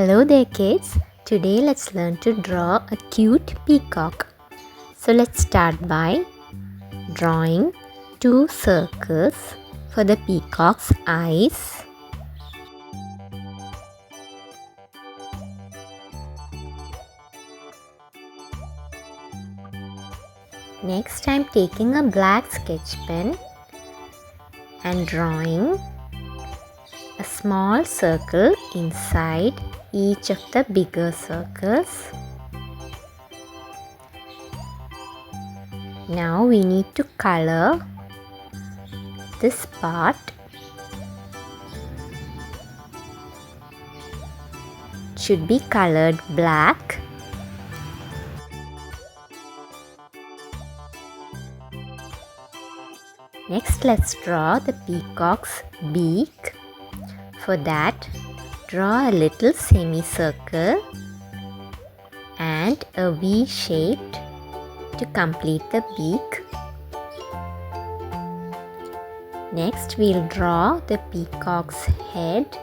Hello there kids, today let's learn to draw a cute peacock. So let's start by drawing two circles for the peacock's eyes. Next I'm taking a black sketch pen and drawing a small circle inside each of the bigger circles. Now we need to color this part. It should be colored black. Next, let's draw the peacock's beak. For that, draw a little semicircle and a V shaped to complete the beak. Next, we'll draw the peacock's head.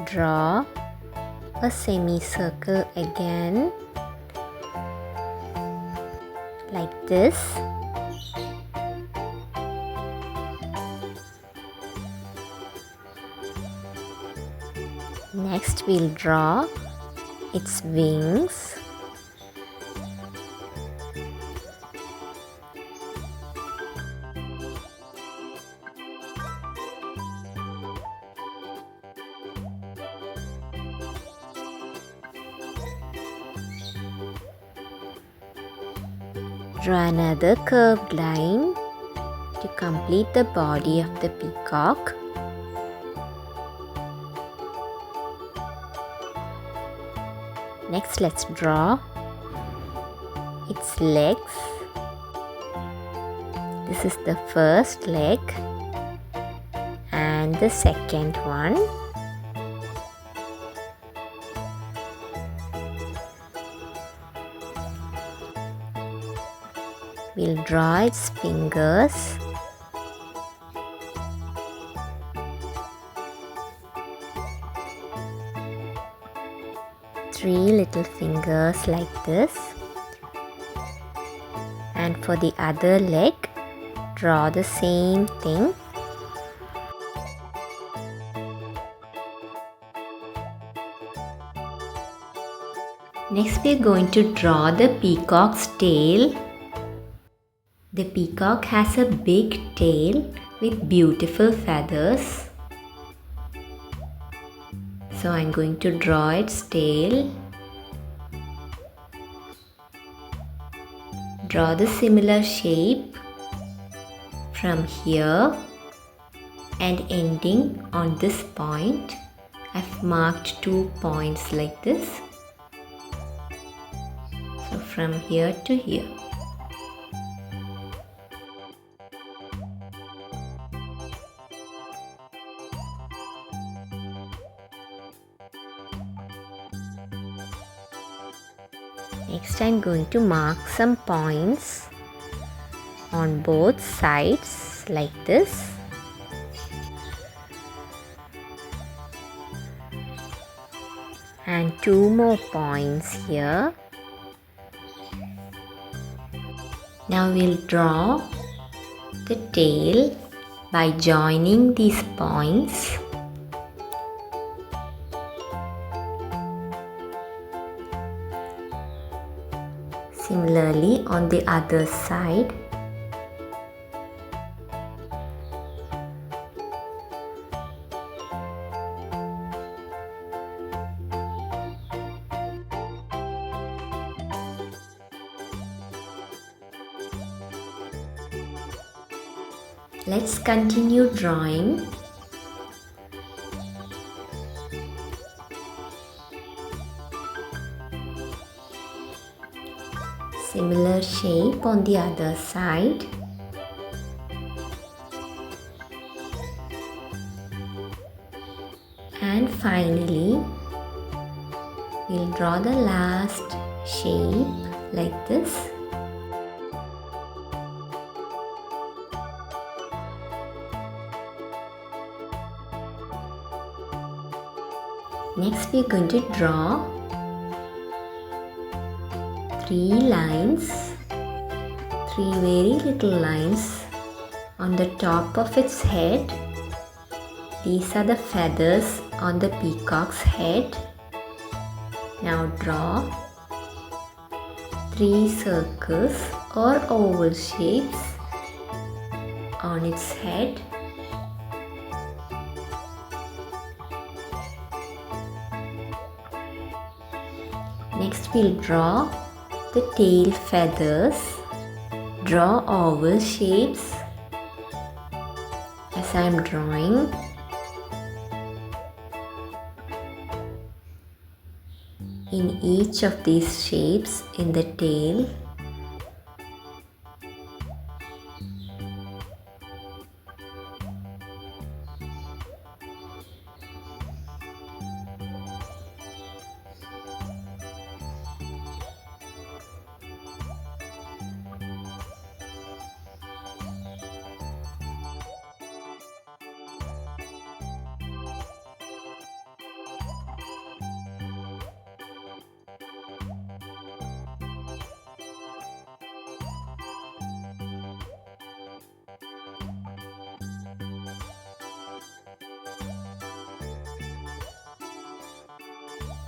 Draw a semicircle again, like this. Next, we'll draw its wings. Draw another curved line to complete the body of the peacock. Next, let's draw its legs. This is the first leg and the second one. We'll draw its fingers. Three little fingers like this. And for the other leg, draw the same thing. Next, we are going to draw the peacock's tail. The peacock has a big tail with beautiful feathers. So I'm going to draw its tail. Draw the similar shape from here and ending on this point. I've marked 2 points like this. So from here to here. Next, I'm going to mark some points on both sides like this. And 2 more points here. Now we'll draw the tail by joining these points. Similarly on the other side. Let's continue drawing. Similar shape on the other side. And finally, we'll draw the last shape like this. Next we are going to draw 3 lines, 3 very little lines on the top of its head. These are the feathers on the peacock's head. Now draw 3 circles or oval shapes on its head. Next we'll draw the tail feathers. Draw oval shapes as I am drawing. In each of these shapes in the tail.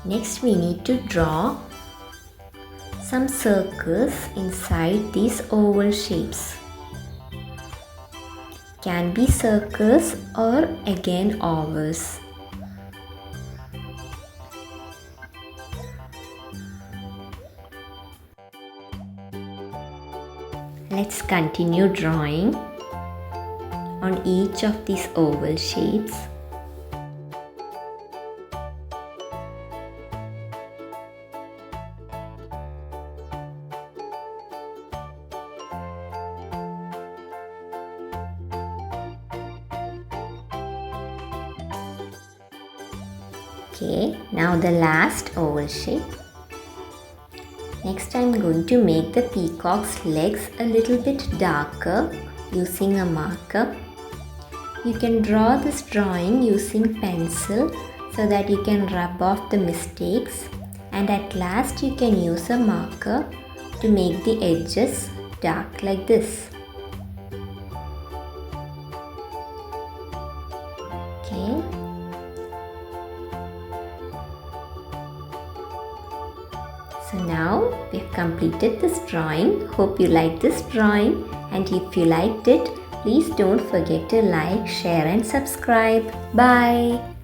Next we need to draw some circles inside these oval shapes. Can be circles or again ovals. Let's continue drawing on each of these oval shapes. Okay, now the last oval shape. Next I'm going to make the peacock's legs a little bit darker using a marker. You can draw this drawing using pencil so that you can rub off the mistakes, and at last you can use a marker to make the edges dark like this. Okay. So now we have completed this drawing. Hope you liked this drawing, and if you liked it, please don't forget to like, share and subscribe. Bye.